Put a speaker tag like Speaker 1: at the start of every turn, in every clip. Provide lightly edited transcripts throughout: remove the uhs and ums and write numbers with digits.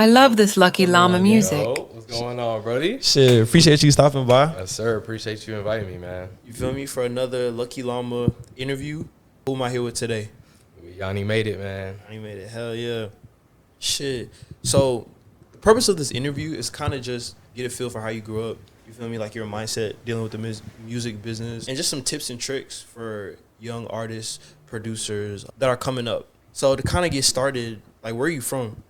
Speaker 1: I love this Lucky Llama music.
Speaker 2: Yo, what's going on, Brody?
Speaker 3: Shit, appreciate you stopping by.
Speaker 2: Yes, sir. Appreciate you inviting me, man.
Speaker 4: You feel me? For another Lucky Llama interview. Who am I here with today?
Speaker 2: YoniMadeIt, man.
Speaker 4: YoniMadeIt. Hell yeah. Shit. So the purpose of this interview is kind of just get a feel for how you grew up. You feel me? Like your mindset dealing with the music business and just some tips and tricks for young artists, producers that are coming up. So to kind of get started, like where are you from?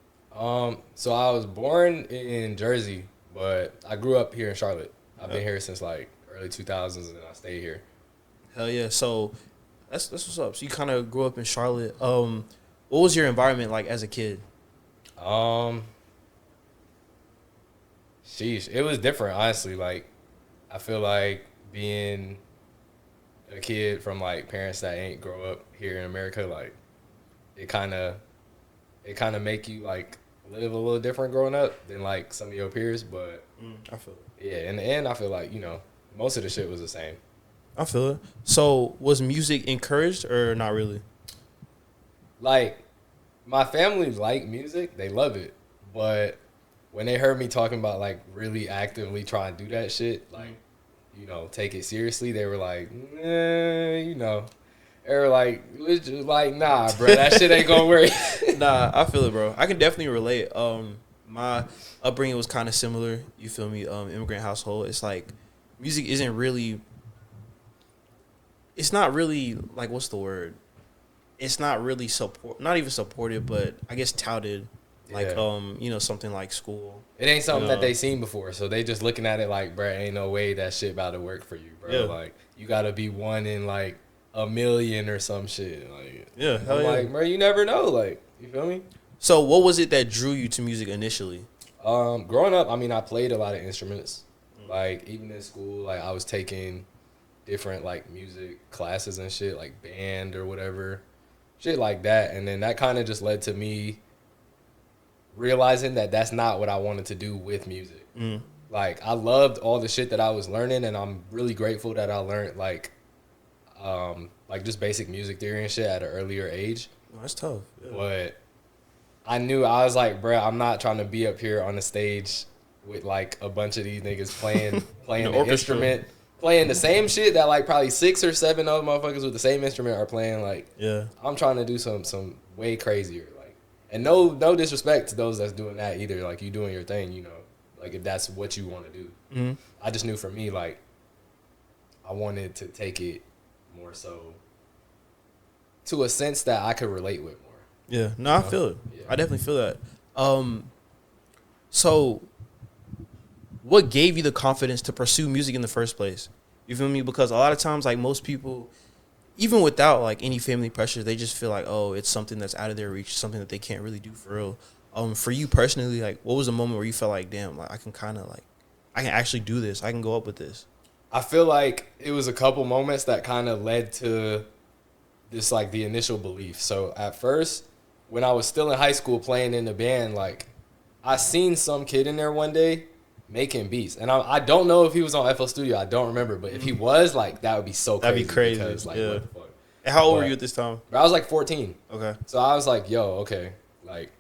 Speaker 2: So I was born in Jersey, but I grew up here in Charlotte. I've been here since like early 2000s, and I stayed here.
Speaker 4: Hell yeah. So that's what's up. So you kind of grew up in Charlotte. What was your environment like as a kid?
Speaker 2: Sheesh, it was different, honestly. Like, I feel like being a kid from like parents that ain't grow up here in America, like it kind of make you like live a little different growing up than like some of your peers. But
Speaker 4: I feel it.
Speaker 2: yeah, in the end, I feel like, you know, most of the shit was the same.
Speaker 4: I feel it. So was music encouraged or not really?
Speaker 2: Like, my family like music, they love it, but when they heard me talking about like really actively trying to do that shit, like, you know, take it seriously, they were like, you know, they were like, it's just like, nah, bro, that shit ain't gonna work.
Speaker 4: Nah, I feel it, bro. I can definitely relate. My upbringing was kind of similar. You feel me? Immigrant household. It's like music isn't really. It's not really like, what's the word? It's not really not even supported, but I guess touted. Like,
Speaker 2: Yeah.
Speaker 4: You know, something like school.
Speaker 2: It ain't something
Speaker 4: Yeah.
Speaker 2: that they seen before, so they just looking at it like, bro, ain't no way that shit about to work for you, bro.
Speaker 4: Yeah.
Speaker 2: Like, you gotta be one in like a million or some shit. Like,
Speaker 4: Yeah, hell
Speaker 2: I'm
Speaker 4: yeah.
Speaker 2: like, bro, you never know. Like, you feel me?
Speaker 4: So what was it that drew you to music initially?
Speaker 2: Growing up, I mean, I played a lot of instruments. Like, even in school, like, I was taking different, like, music classes and shit, like band or whatever, shit like that. And then that kind of just led to me realizing that that's not what I wanted to do with music. Like, I loved all the shit that I was learning, and I'm really grateful that I learned, like just basic music theory and shit at an earlier age.
Speaker 4: Oh, that's tough. Yeah.
Speaker 2: But I knew, I was like, bruh, I'm not trying to be up here on the stage with like a bunch of these niggas playing the instrument, playing the same shit that like probably 6 or 7 other motherfuckers with the same instrument are playing. Like,
Speaker 4: Yeah.
Speaker 2: I'm trying to do some way crazier. Like, and no disrespect to those that's doing that either. Like, you doing your thing, you know, like if that's what you want to do. I just knew for me, like, I wanted to take it more so to a sense that I could relate with more.
Speaker 4: Yeah, no, I feel it.
Speaker 2: Yeah.
Speaker 4: I definitely feel that. So what gave you the confidence to pursue music in the first place? You feel me? Because a lot of times, like, most people, even without like any family pressure, they just feel like, oh, it's something that's out of their reach, something that they can't really do for real. For you personally, like, what was the moment where you felt like, damn, like, I can actually do this. I can go up with this.
Speaker 2: I feel like it was a couple moments that kind of led to this, like, the initial belief. So at first, when I was still in high school playing in the band, like, I seen some kid in there one day making beats. And I don't know if he was on FL Studio. I don't remember. But if he was, like, that would be so crazy.
Speaker 4: That'd be crazy.
Speaker 2: Because, like,
Speaker 4: Yeah.
Speaker 2: what the fuck?
Speaker 4: And how old
Speaker 2: But-
Speaker 4: were you at this time?
Speaker 2: But I was, like, 14.
Speaker 4: Okay.
Speaker 2: So I was like, yo, okay. Like,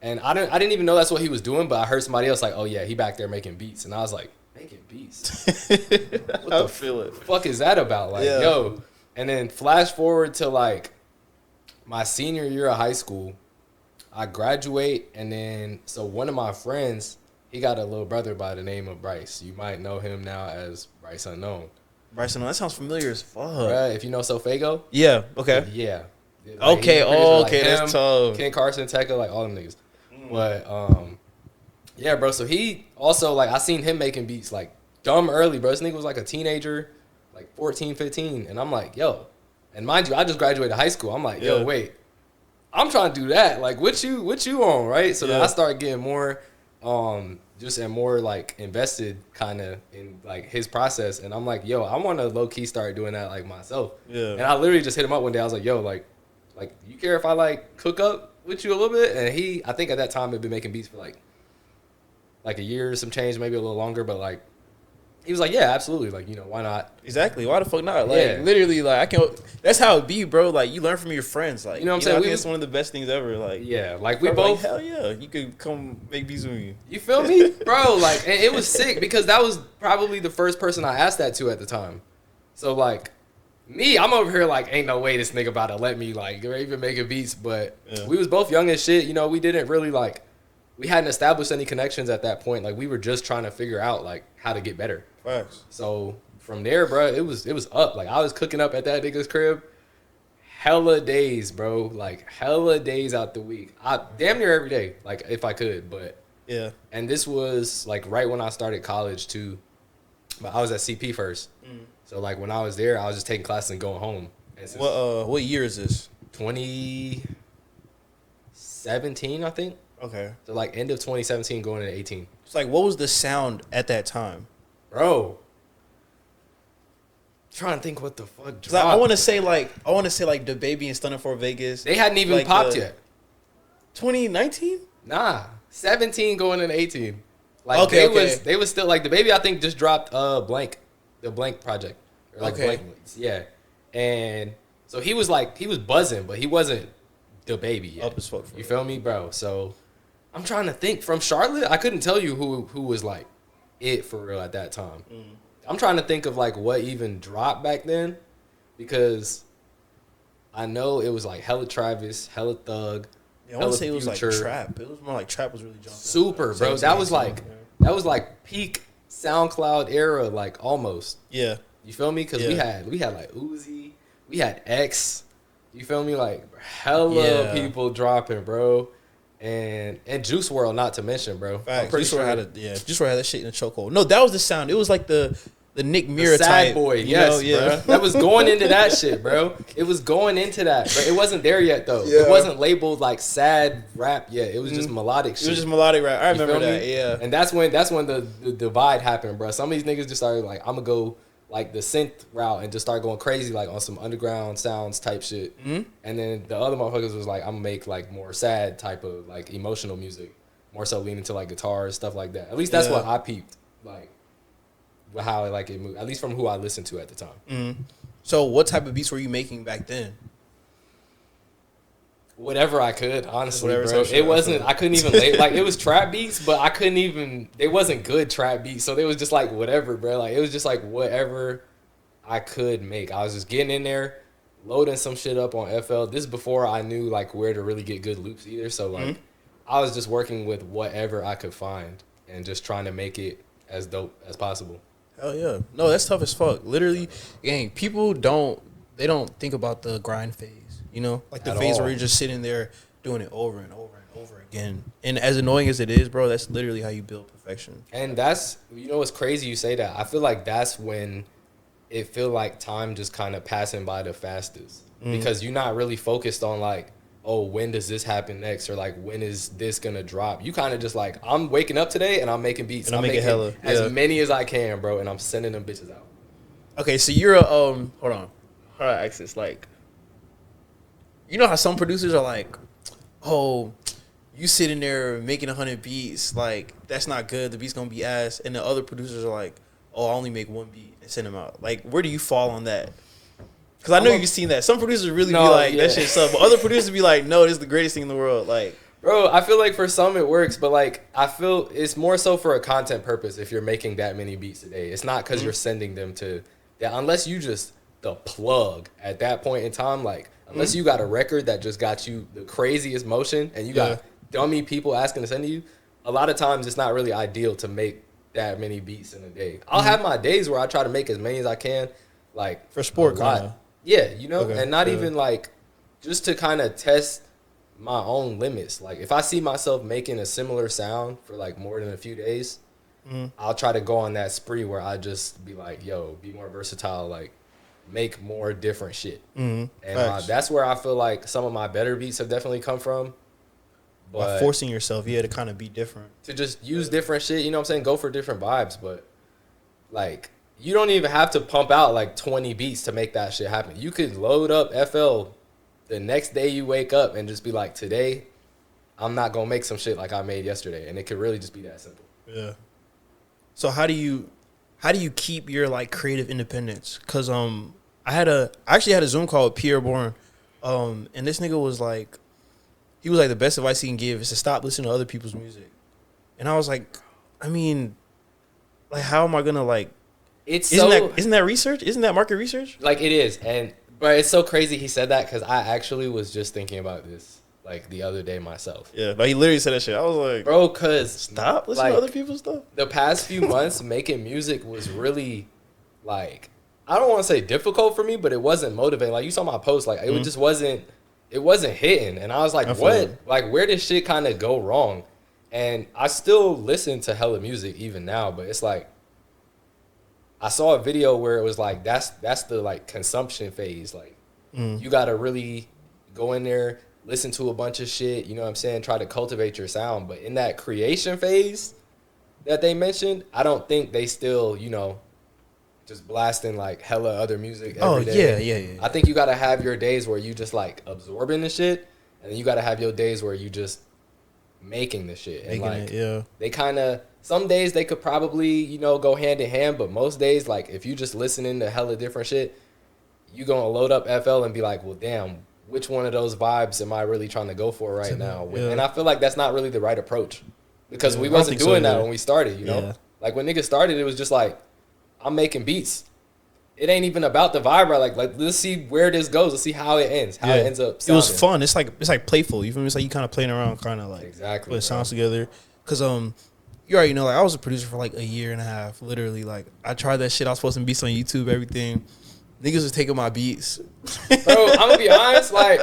Speaker 2: and I didn't even know that's what he was doing, but I heard somebody else like, oh, yeah, he back there making beats. And I was like, making beats? What
Speaker 4: I
Speaker 2: the
Speaker 4: feel it.
Speaker 2: fuck is that about? Like,
Speaker 4: Yeah.
Speaker 2: yo. And then flash forward to like my senior year of high school, I graduate, and then so one of my friends, he got a little brother by the name of Bryce. You might know him now as Bryce Unknown.
Speaker 4: Bryson, that sounds familiar as fuck.
Speaker 2: Right? If you know Sofago.
Speaker 4: Yeah. Okay.
Speaker 2: Yeah.
Speaker 4: Okay.
Speaker 2: he produced
Speaker 4: Oh,
Speaker 2: with, like,
Speaker 4: okay. That's
Speaker 2: him,
Speaker 4: tough.
Speaker 2: Ken Carson, Tekka, like all them niggas. But yeah, bro. So he also, like, I seen him making beats like dumb early, bro. This nigga was like a teenager, like 14, 15, and I'm like, yo. And mind you, I just graduated high school. I'm like, yo,
Speaker 4: Yeah.
Speaker 2: wait, I'm trying to do that. Like, what you on, right? So then
Speaker 4: Yeah.
Speaker 2: I started getting more, more like invested kind of in like his process, and I'm like, yo, I want to low key start doing that like myself.
Speaker 4: Yeah.
Speaker 2: And I literally just hit him up one day. I was like, yo, like you care if I like cook up with you a little bit? And I think at that time had been making beats for like a year or some change, maybe a little longer, but like He was like, yeah, absolutely. Like, you know, why not?
Speaker 4: Exactly. Why the fuck not? Like,
Speaker 2: Yeah.
Speaker 4: literally, like, I can't. That's how it be, bro. Like, you learn from your friends. Like,
Speaker 2: You know what I'm saying?
Speaker 4: I think it's one of the best things ever. Like,
Speaker 2: Yeah, like we
Speaker 4: I'm
Speaker 2: both.
Speaker 4: Like, hell yeah, you could come make beats with me.
Speaker 2: You feel me, bro? Like, and it was sick because that was probably the first person I asked that to at the time. So like, me, I'm over here like, ain't no way this nigga about to let me like or even making beats. But we was both young as shit. You know, we didn't really like, we hadn't established any connections at that point. Like, we were just trying to figure out like how to get better.
Speaker 4: Facts.
Speaker 2: So from there, bro, it was up. Like, I was cooking up at that nigga's crib. Hella days, bro. Like, hella days out the week. I damn near every day, like, if I could. But
Speaker 4: Yeah.
Speaker 2: and this was like right when I started college too. But I was at CP first. So like when I was there, I was just taking classes and going home. And since
Speaker 4: What year is this?
Speaker 2: 2017, I think.
Speaker 4: Okay.
Speaker 2: So like end of 2017 going into 18.
Speaker 4: It's like, what was the sound at that time?
Speaker 2: Bro. Trying to think what the fuck dropped.
Speaker 4: I want to say like the Baby and Stunning for Vegas.
Speaker 2: They hadn't even
Speaker 4: like
Speaker 2: popped yet.
Speaker 4: 2019?
Speaker 2: Nah. 17 going into 18. Like
Speaker 4: Okay,
Speaker 2: they was still like the Baby I think just dropped Blank. The Blank project. Or like Blank. Yeah. And so he was buzzing, but he wasn't the Baby yet.
Speaker 4: Up as fuck.
Speaker 2: You feel me, bro? So I'm trying to think. From Charlotte, I couldn't tell you who was like it for real at that time. I'm trying to think of like what even dropped back then, because I know it was like hella Travis, hella Thug.
Speaker 4: Yeah, I want to say it was like trap. It was more like trap was really jumping.
Speaker 2: Super, bro. That was like peak SoundCloud era, like almost.
Speaker 4: Yeah.
Speaker 2: You feel me? Because we had like Uzi, we had X. You feel me? Like hella people dropping, bro. And Juice WRLD, not to mention, bro.
Speaker 4: Facts. Juice WRLD had that shit in the chokehold. No, that was the sound. It was like the Nick Mira
Speaker 2: sad
Speaker 4: type.
Speaker 2: boy, yes, bro. That was going into that shit, bro. It was going into that, but it wasn't there yet though.
Speaker 4: Yeah.
Speaker 2: It wasn't labeled like sad rap yet. It was just melodic shit.
Speaker 4: It was just melodic rap. I remember that.
Speaker 2: Me?
Speaker 4: Yeah.
Speaker 2: And that's when the divide happened, bro. Some of these niggas just started like, I'm gonna go like the synth route and just start going crazy like on some underground sounds type shit. And then the other motherfuckers was like, I'm gonna make like more sad type of like emotional music, more so leaning to like guitars, stuff like that. At least that's what I peeped, like how like it moved, at least from who I listened to at the time.
Speaker 4: So what type of beats were you making back then?
Speaker 2: Whatever I could, honestly,
Speaker 4: Whatever
Speaker 2: bro.
Speaker 4: type shit
Speaker 2: It wasn't. I couldn't even like it was trap beats, but I couldn't even. They wasn't good trap beats, so they was just like whatever, bro. Like it was just like whatever I could make. I was just getting in there, loading some shit up on FL. This is before I knew like where to really get good loops either. So like I was just working with whatever I could find and just trying to make it as dope as possible.
Speaker 4: Hell yeah. No, that's tough as fuck. Literally, gang, people don't think about the grind phase. You know, like the phase where you're just sitting there doing it over and over and over again. And as annoying as it is, bro, that's literally how you build perfection.
Speaker 2: And that's, you know what's crazy you say that. I feel like that's when it feel like time just kind of passing by the fastest. Because you're not really focused on like, oh, when does this happen next? Or like, when is this going to drop? You kind of just like, I'm waking up today and I'm making beats.
Speaker 4: And I'm making
Speaker 2: as many as I can, bro. And I'm sending them bitches out.
Speaker 4: Okay, so you're a, hold on. How do I ask this? Like, you know how some producers are like, oh, you sitting there making 100 beats, like, that's not good. The beat's going to be ass. And the other producers are like, oh, I only make one beat and send them out. Like, where do you fall on that? Because I know you've seen that. Some producers really be like, that shit sucks. But other producers be like, no, this is the greatest thing in the world. Like,
Speaker 2: bro, I feel like for some it works, but like, I feel it's more so for a content purpose if you're making that many beats a day. It's not because you're sending them to, unless you just the plug at that point in time, like, unless you got a record that just got you the craziest motion and you got dummy people asking to send to you, a lot of times it's not really ideal to make that many beats in a day. I'll have my days where I try to make as many as I can, like
Speaker 4: for sport, kind of.
Speaker 2: Yeah, you know, and not even like just to kind of test my own limits. Like if I see myself making a similar sound for like more than a few days, I'll try to go on that spree where I just be like, yo, be more versatile, like make more different shit. And that's where I feel like some of my better beats have definitely come from. But
Speaker 4: by forcing yourself, to kind of be different.
Speaker 2: To just use different shit, you know what I'm saying? Go for different vibes, but like you don't even have to pump out like 20 beats to make that shit happen. You could load up FL the next day you wake up and just be like, today, I'm not going to make some shit like I made yesterday. And it could really just be that simple.
Speaker 4: Yeah. So how do you how do you keep your like creative independence? Cause I actually had a Zoom call with Pierre Bourne, and this nigga was like, he was like, the best advice he can give is to stop listening to other people's music. And I was like, I mean, like, how am I gonna like? Isn't that research? Isn't that market research?
Speaker 2: Like, it is, but it's so crazy he said that because I actually was just thinking about this like the other day myself.
Speaker 4: Yeah, like he literally said that shit. I was like,
Speaker 2: bro, cause
Speaker 4: stop listening to other people's stuff.
Speaker 2: The past few months making music was really like, I don't want to say difficult for me, but it wasn't motivating. Like, you saw my post, like it just wasn't hitting, and I was like, what? Like, where did shit kind of go wrong? And I still listen to hella music even now, but it's like, I saw a video where it was like, that's the like consumption phase. Like, you got to really go in there, listen to a bunch of shit, you know what I'm saying? Try to cultivate your sound. But in that creation phase that they mentioned, I don't think they still, you know, just blasting like hella other music every day.
Speaker 4: Yeah.
Speaker 2: I think you got to have your days where you just like absorbing the shit. And then you got to have your days where you just making the shit. And like, they kind of, some days they could probably, you know, go hand in hand, but most days, like, if you just listening to hella different shit, you gonna load up FL and be like, well, damn, which one of those vibes am I really trying to go for right now? Yeah. And I feel like that's not really the right approach, because we wasn't doing that when we started, you know? Like, when niggas started, it was just like, I'm making beats. It ain't even about the vibe, right? Like let's see where this goes. Let's see how it ends. How it ends up sounding.
Speaker 4: It was fun. It's like playful. You feel me? It's like you kind of playing around, kind of like
Speaker 2: exactly
Speaker 4: put sounds together. Cause you already know, like, I was a producer for like a year and a half, literally. Like, I tried that shit. I was posting beats on YouTube, everything. Niggas was taking my beats.
Speaker 2: Bro, I'm gonna be honest, like,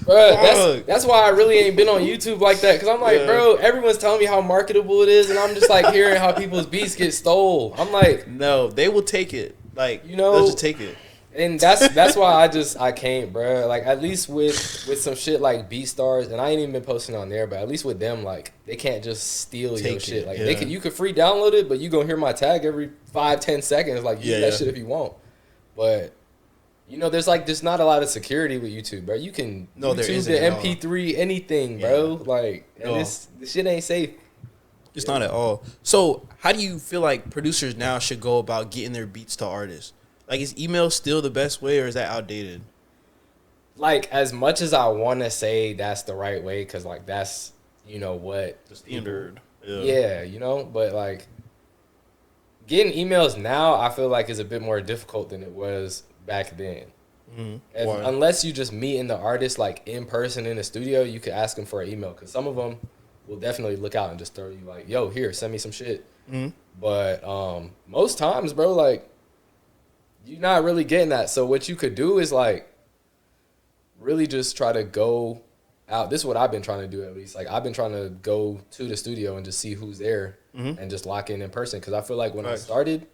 Speaker 2: bro, that's why I really ain't been on YouTube like that. Cause I'm like, bro, everyone's telling me how marketable it is, and I'm just like hearing how people's beats get stole. I'm like,
Speaker 4: no, they will take it. Like,
Speaker 2: you know,
Speaker 4: they'll just take it.
Speaker 2: And that's why I can't, bro. Like, at least with some shit like BeatStars, and I ain't even been posting on there, but at least with them, like, they can't just steal your shit. Like, you could free download it, but you gonna hear my tag every 5-10 seconds. Like, use that shit if you want. But you know, there's like just not a lot of security with YouTube, bro. You can YouTube the MP3 anything, bro. Like, and this shit ain't safe.
Speaker 4: It's not at all. So, how do you feel like producers now should go about getting their beats to artists? Like, is email still the best way, or is that outdated?
Speaker 2: Like, as much as I want to say that's the right way, because, like, that's, you know, what
Speaker 4: the standard.
Speaker 2: Yeah, you know, but, like, getting emails now, I feel like is a bit more difficult than it was back then. Unless you just meeting the artist, like, in person in the studio, you could ask them for an email, because some of them will definitely look out and just throw you, like, yo, here, send me some shit. But most times, bro, like, you're not really getting that. So what you could do is, like, really just try to go out. This is what I've been trying to do, at least. Like, I've been trying to go to the studio and just see who's there and just lock in person. Because I feel like when I started,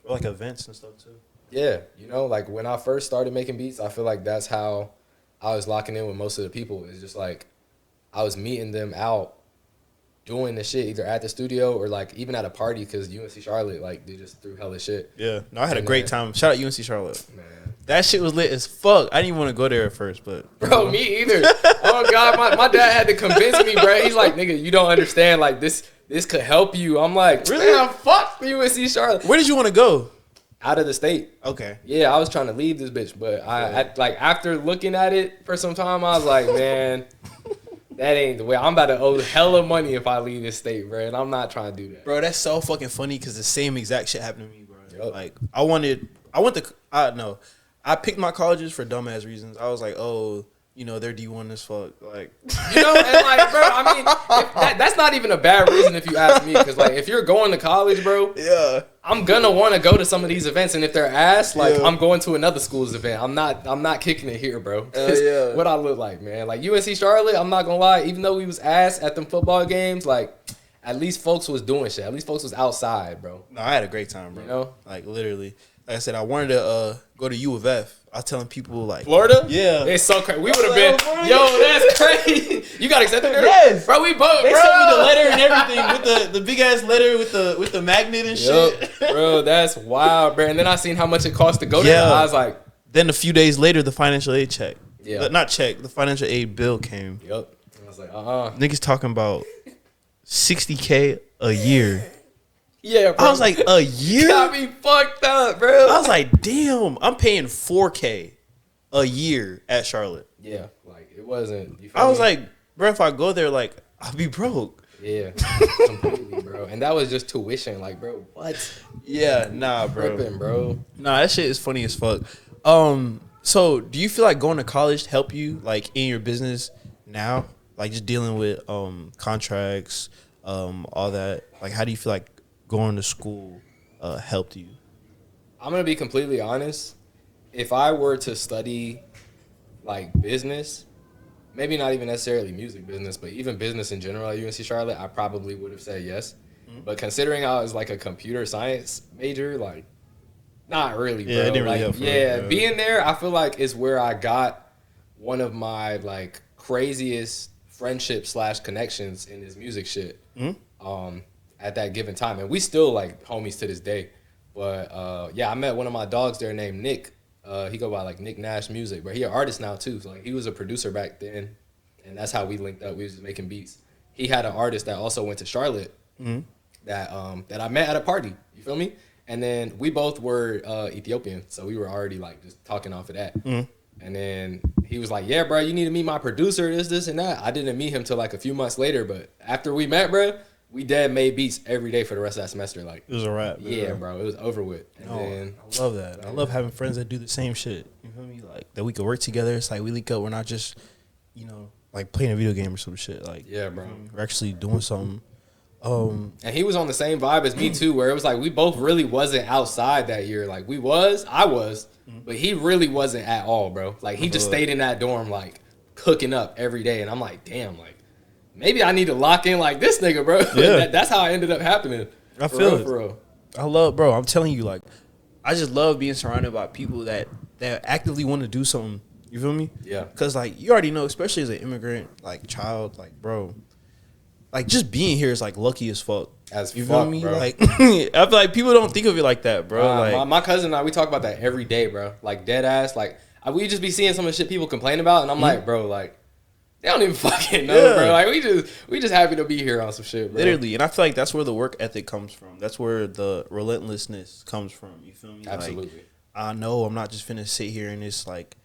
Speaker 4: or like events and stuff too.
Speaker 2: Yeah, you know, like when I first started making beats, I feel like that's how I was locking in with most of the people. It's just like I was meeting them out doing the shit either at the studio or like even at a party, because UNC Charlotte, like, they just threw hella shit.
Speaker 4: Yeah, no, I had a great time. Shout out UNC Charlotte.
Speaker 2: Man,
Speaker 4: that shit was lit as fuck. I didn't even want to go there at first, but
Speaker 2: bro, me either. Oh God, my dad had to convince me, bro. He's like, nigga, you don't understand. Like, this could help you. I'm like, really? Man, fuck UNC Charlotte.
Speaker 4: Where did you want to go?
Speaker 2: Out of the state.
Speaker 4: Okay.
Speaker 2: Yeah, I was trying to leave this bitch, but I like, after looking at it for some time, I was like, man, that ain't the way. I'm about to owe hella money if I leave this state, bro, and I'm not trying to do that.
Speaker 4: Bro, that's so fucking funny, because the same exact shit happened to me, bro.
Speaker 2: Yep.
Speaker 4: Like, I picked my colleges for dumbass reasons. I was like, oh, you know, they're D1 as fuck. Like,
Speaker 2: you know, and like, bro, I mean, that's not even a bad reason if you ask me, because like, if you're going to college, bro,
Speaker 4: yeah,
Speaker 2: I'm gonna want to go to some of these events, and if they're ass, like, I'm going to another school's event. I'm not kicking it here, bro.
Speaker 4: Yeah.
Speaker 2: What I look like, man. Like, UNC Charlotte, I'm not gonna lie, even though we was ass at them football games, like, at least folks was doing shit. At least folks was outside, bro.
Speaker 4: No, I had a great time, bro. You know, like, literally. Like I said, I wanted to go to U of F. I was telling people, like,
Speaker 2: Florida?
Speaker 4: Yeah.
Speaker 2: It's so crazy. We would have been, yo, that's crazy. You got accepted there?
Speaker 4: Yes.
Speaker 2: Bro, we both,
Speaker 4: They
Speaker 2: bro.
Speaker 4: sent me the letter and everything, with the big ass letter with the magnet and shit.
Speaker 2: Bro, that's wild, bro. And then I seen how much it cost to go there. I was like.
Speaker 4: Then a few days later, the financial aid check.
Speaker 2: Yeah.
Speaker 4: Not check. The financial aid bill came.
Speaker 2: Yep. I was like,
Speaker 4: Niggas talking about $60K a year.
Speaker 2: Yeah, bro.
Speaker 4: I was like, a year?
Speaker 2: Got me fucked up, bro.
Speaker 4: I was like, damn, I'm paying $4K a year at Charlotte.
Speaker 2: Yeah, like it wasn't. You feel
Speaker 4: I was
Speaker 2: me?
Speaker 4: like, bro, if I go there, like, I'll be broke.
Speaker 2: Yeah, completely, bro. And that was just tuition. Like, bro, what?
Speaker 4: Yeah, nah, bro.
Speaker 2: Tripping, bro.
Speaker 4: Nah, that shit is funny as fuck. So do you feel like going to college help you like in your business now? Like just dealing with contracts, all that. Like how do you feel like going to school helped you?
Speaker 2: I'm gonna be completely honest. If I were to study like business, maybe not even necessarily music business, but even business in general at UNC Charlotte, I probably would have said yes. Mm-hmm. But considering I was like a computer science major, like not really, bro.
Speaker 4: Yeah, it didn't really
Speaker 2: like,
Speaker 4: help.
Speaker 2: Yeah, being there, I feel like is where I got one of my like craziest friendships / connections in this music shit. Mm-hmm. At that given time, and we still like homies to this day. But yeah, I met one of my dogs there named Nick. He go by like Nick Nash Music, but he an artist now too. So like he was a producer back then, and that's how we linked up. We was just making beats. He had an artist that also went to Charlotte that I met at a party. You feel me? And then we both were Ethiopian, so we were already like just talking off of that. And then he was like, "Yeah, bro, you need to meet my producer. This, and that." I didn't meet him till like a few months later, but after we met, bro, we dead made beats every day for the rest of that semester. Like
Speaker 4: it was a wrap.
Speaker 2: Yeah, bro, it was over with. And then,
Speaker 4: I love that. I love having friends that do the same shit. You feel me? Like that we could work together. It's like we link up. We're not just, like playing a video game or some shit. Like
Speaker 2: yeah, bro,
Speaker 4: we're actually doing something.
Speaker 2: And he was on the same vibe as me too, where it was like we both really wasn't outside that year. Like I was, but he really wasn't at all, bro. Like he just stayed in that dorm, like cooking up every day. And I'm like, damn, like maybe I need to lock in like this nigga, bro. Yeah. That's how it ended up happening.
Speaker 4: I feel it.
Speaker 2: For real.
Speaker 4: I love, bro. I'm telling you, like, I just love being surrounded by people that actively want to do something. You feel me?
Speaker 2: Yeah.
Speaker 4: Because, like, you already know, especially as an immigrant, like, child, like, bro, like, just being here is, like, lucky as fuck. You feel me?
Speaker 2: Bro.
Speaker 4: Like, I feel like people don't think of it like that, bro. Like,
Speaker 2: my cousin and I, we talk about that every day, bro. Like, dead ass. Like, we just be seeing some of the shit people complain about, and I'm like, bro, like, they don't even fucking know, bro. Like, we just happy to be here on some shit, bro.
Speaker 4: Literally. And I feel like that's where the work ethic comes from. That's where the relentlessness comes from. You feel me?
Speaker 2: Absolutely.
Speaker 4: Like, I know I'm not just finna sit here in this, like,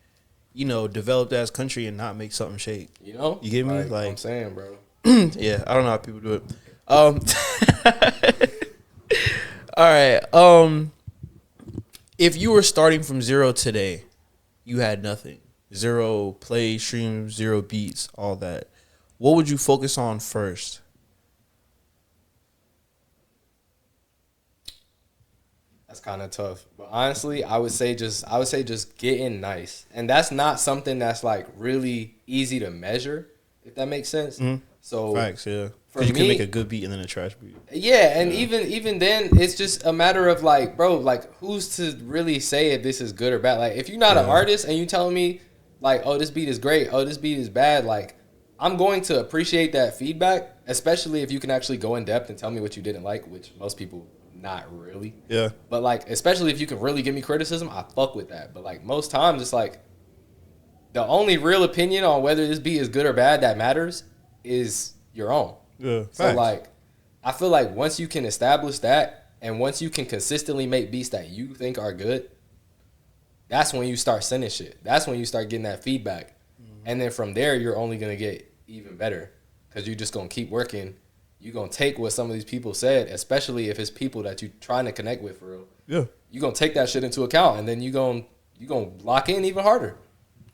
Speaker 4: developed ass country and not make something shake. You get me? Like
Speaker 2: I'm saying, bro.
Speaker 4: Yeah, I don't know how people do it. All right. If you were starting from zero today, you had nothing. 0 play streams, 0 beats, all that. What would you focus on first?
Speaker 2: That's kind of tough, but honestly, I would say just getting nice, and that's not something that's like really easy to measure, if that makes sense. Mm-hmm. So
Speaker 4: facts, yeah. Because you can make a good beat and then a trash beat.
Speaker 2: Yeah, and even then, it's just a matter of like, bro, like who's to really say if this is good or bad? Like, if you're not an artist and you telling me like, oh, this beat is great, oh, this beat is bad, like, I'm going to appreciate that feedback, especially if you can actually go in depth and tell me what you didn't like, which most people not really.
Speaker 4: Yeah.
Speaker 2: But like, especially if you can really give me criticism, I fuck with that. But like most times, it's like the only real opinion on whether this beat is good or bad that matters is your own.
Speaker 4: Yeah.
Speaker 2: So
Speaker 4: facts.
Speaker 2: like, I feel like once you can establish that, and once you can consistently make beats that you think are good, that's when you start sending shit. That's when you start getting that feedback. Mm-hmm. And then from there, you're only going to get even better because you're just going to keep working. You're going to take what some of these people said, especially if it's people that you're trying to connect with for real.
Speaker 4: Yeah.
Speaker 2: You're going to take that shit into account, and then you're going to lock in even harder.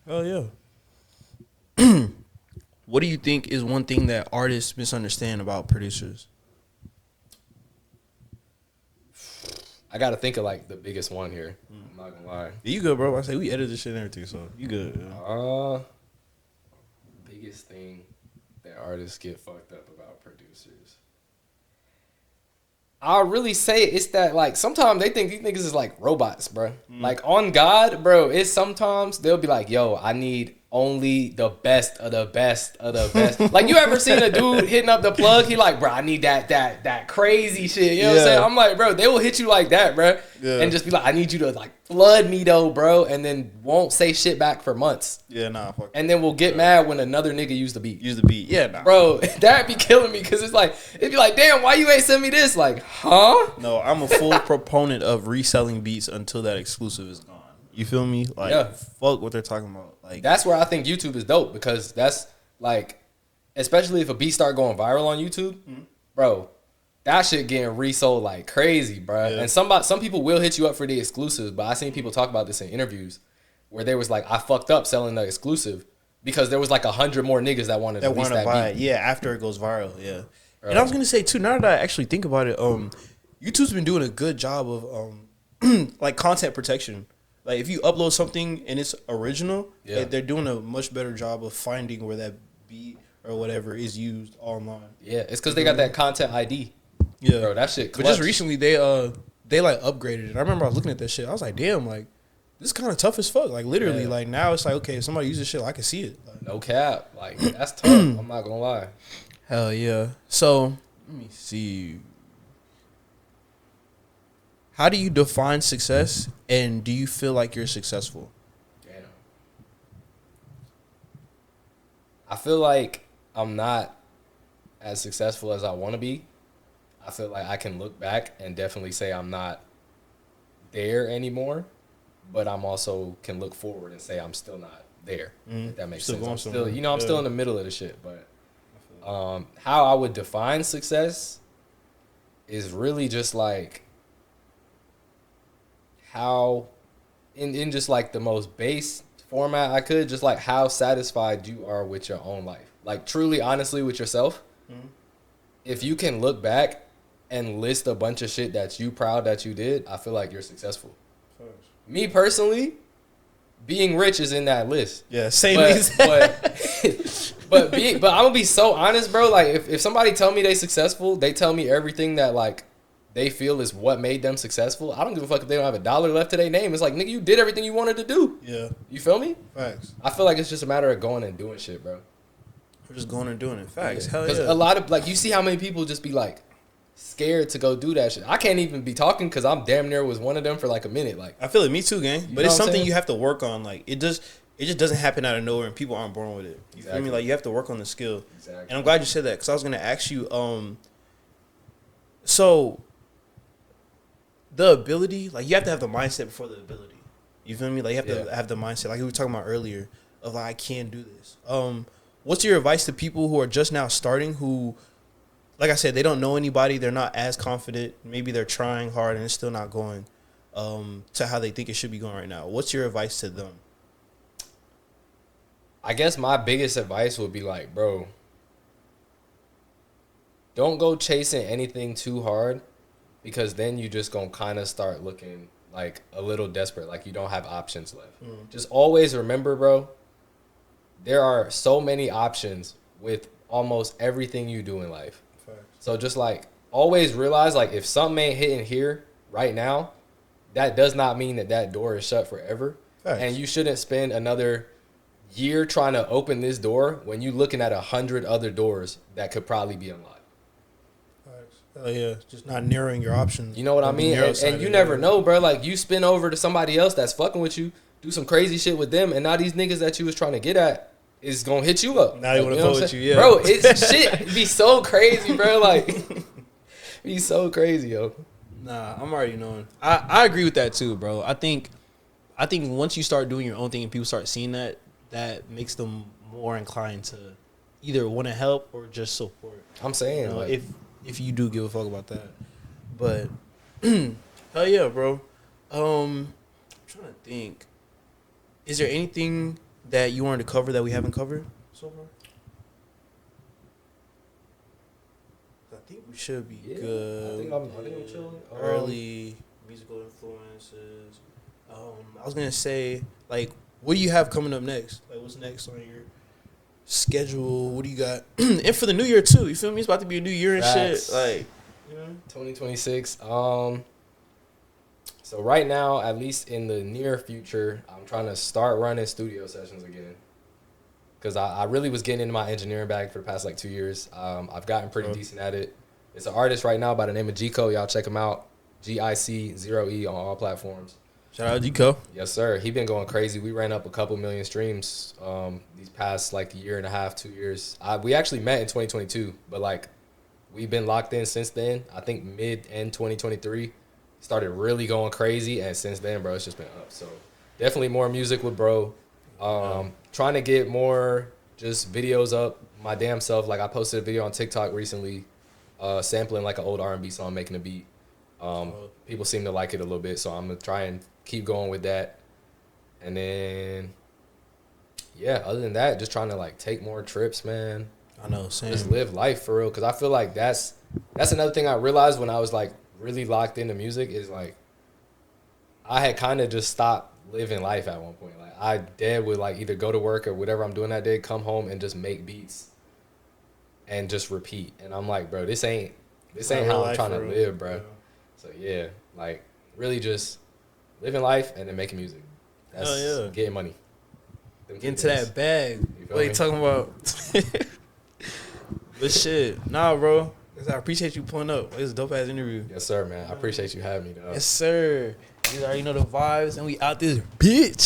Speaker 4: Hell yeah. What do you think is one thing that artists misunderstand about producers?
Speaker 2: I got to think of like the biggest one here. I'm not going to lie.
Speaker 4: Yeah, you good, bro. I say we edit this shit and everything, so you good.
Speaker 2: Yeah. Biggest thing that artists get fucked up about producers. I'll really say it's that like sometimes they think these niggas is like robots, bro. Like on God, bro, it's sometimes they'll be like, yo, I need only the best of the best of the best. Like, you ever seen a dude hitting up the plug? He like, bro, I need that crazy shit. You know what I'm saying? I'm like, bro, they will hit you like that, bro. Yeah. And just be like, I need you to like flood me though, bro. And then won't say shit back for months.
Speaker 4: Yeah, nah. Fuck
Speaker 2: and then we'll get mad when another nigga use the beat.
Speaker 4: Yeah, nah.
Speaker 2: Bro, that'd be killing me because it'd be like, damn, why you ain't send me this? Like, huh?
Speaker 4: No, I'm a full proponent of reselling beats until that exclusive is gone. You feel me? Like, fuck what they're talking about. Like,
Speaker 2: that's where I think YouTube is dope because that's like, especially if a beat start going viral on YouTube, bro, that shit getting resold like crazy, bro. Yeah. And some people will hit you up for the exclusives, but I seen people talk about this in interviews where they was like, I fucked up selling the exclusive because there was like 100 more niggas that wanted to buy
Speaker 4: it. Yeah, after it goes viral. Yeah. Bro. And I was gonna say too, now that I actually think about it, YouTube's been doing a good job of like content protection. Like, if you upload something and it's original, they're doing a much better job of finding where that beat or whatever is used online.
Speaker 2: Yeah, it's because they got that content ID.
Speaker 4: Yeah,
Speaker 2: bro, that shit clutch.
Speaker 4: But just recently, they like upgraded it. I remember I was looking at that shit. I was like, damn, like, this is kind of tough as fuck. Like, literally, like, now it's like, okay, if somebody uses shit, I can see it. Like,
Speaker 2: no cap. Like, that's tough. I'm not gonna lie.
Speaker 4: Hell yeah. So, let me see. How do you define success, and do you feel like you're successful?
Speaker 2: Damn. I feel like I'm not as successful as I want to be. I feel like I can look back and definitely say I'm not there anymore, but I'm also can look forward and say I'm still not there. If that makes sense. I'm still, I'm still in the middle of the shit. But how I would define success is really just like how, in just like the most base format I could, just like how satisfied you are with your own life. Like, truly, honestly, with yourself. If you can look back and list a bunch of shit that you proud that you did, I feel like you're successful. Me personally, being rich is in that list.
Speaker 4: Yeah, same.
Speaker 2: But I'm gonna be so honest, bro. Like, if somebody tell me they successful, they tell me everything that like they feel is what made them successful. I don't give a fuck if they don't have a dollar left to their name. It's like, nigga, you did everything you wanted to do.
Speaker 4: Yeah.
Speaker 2: You feel me?
Speaker 4: Facts.
Speaker 2: I feel like it's just a matter of going and doing shit, bro.
Speaker 4: We're just going and doing it. Facts.
Speaker 2: Yeah.
Speaker 4: Hell yeah.
Speaker 2: Because a lot of, like, you see how many people just be like scared to go do that shit. I can't even be talking because I'm damn near was one of them for like a minute. Like,
Speaker 4: I feel it. Me too, gang. But it's something you have to work on. Like, it just doesn't happen out of nowhere, and people aren't born with it. You feel me? Like, you have to work on the skill.
Speaker 2: Exactly.
Speaker 4: And I'm glad you said that because I was gonna ask you. So the ability, like, you have to have the mindset before the ability. You feel me? Like, you have to have the mindset, like we were talking about earlier, of like, I can do this. What's your advice to people who are just now starting, who, like I said, they don't know anybody, they're not as confident, maybe they're trying hard and it's still not going to how they think it should be going right now? What's your advice to them?
Speaker 2: I guess my biggest advice would be like, bro, don't go chasing anything too hard, because then you just gonna kind of start looking like a little desperate, like you don't have options left. Just always remember, bro, there are so many options with almost everything you do in life. Facts. So just like always realize, like, if something ain't hitting here right now, that does not mean that door is shut forever. Facts. And you shouldn't spend another year trying to open this door when you looking at 100 other doors that could probably be unlocked.
Speaker 4: Oh yeah, just not narrowing your options.
Speaker 2: You know what I mean? And you never know, bro. Like, you spin over to somebody else that's fucking with you, do some crazy shit with them, and now these niggas that you was trying to get at is gonna hit you up.
Speaker 4: Now they want to fuck with you, yeah.
Speaker 2: Bro, it's shit. It'd be so crazy, bro. Like, it'd be so crazy, yo.
Speaker 4: Nah, I'm already knowing. I agree with that too, bro. I think once you start doing your own thing and people start seeing that makes them more inclined to either want to help or just support.
Speaker 2: I'm saying,
Speaker 4: you know,
Speaker 2: like,
Speaker 4: if you do give a fuck about that. But hell yeah, bro. I'm trying to think. Is there anything that you wanted to cover that we haven't covered so far? I think we should be good.
Speaker 2: I think I'm chilling.
Speaker 4: Early musical influences. I was gonna say, like, what do you have coming up next? Like, what's next on your schedule? What do you got? And for the new year too, you feel me? It's about to be a new year and shit. Like, you know,
Speaker 2: 2026. So right now, at least in the near future, I'm trying to start running studio sessions again. because I really was getting into my engineering bag for the past like 2 years. I've gotten pretty decent at it. It's an artist right now by the name of Gico. Y'all check him out. GIC0E on all platforms.
Speaker 4: Shout out Gico.
Speaker 2: Yes, sir. He been going crazy. We ran up a couple million streams these past like year and a half, 2 years. We actually met in 2022, but like we've been locked in since then. I think mid-end 2023 started really going crazy, and since then, bro, it's just been up. So definitely more music with bro. Trying to get more just videos up my damn self. Like I posted a video on TikTok recently, sampling like an old R&B song, making a beat. People seem to like it a little bit, so I'm gonna try and keep going with that. And then, yeah, other than that, just trying to like take more trips, man.
Speaker 4: I know, same.
Speaker 2: Just live life for real, because I feel like that's another thing I realized when I was like really locked into music is like I had kind of just stopped living life at one point. Like I dead would like either go to work or whatever I'm doing that day, come home and just make beats and just repeat. And I'm like, bro, this ain't how I'm trying to live, bro. So yeah, like really just living life and then making music. That's getting money.
Speaker 4: Get into that bag. What you talking about? But shit, nah, bro. I appreciate you pulling up. It was a dope ass interview.
Speaker 2: Yes, sir, man. I appreciate you having me, dog.
Speaker 4: Yes, sir. You already know the vibes, and we out this bitch.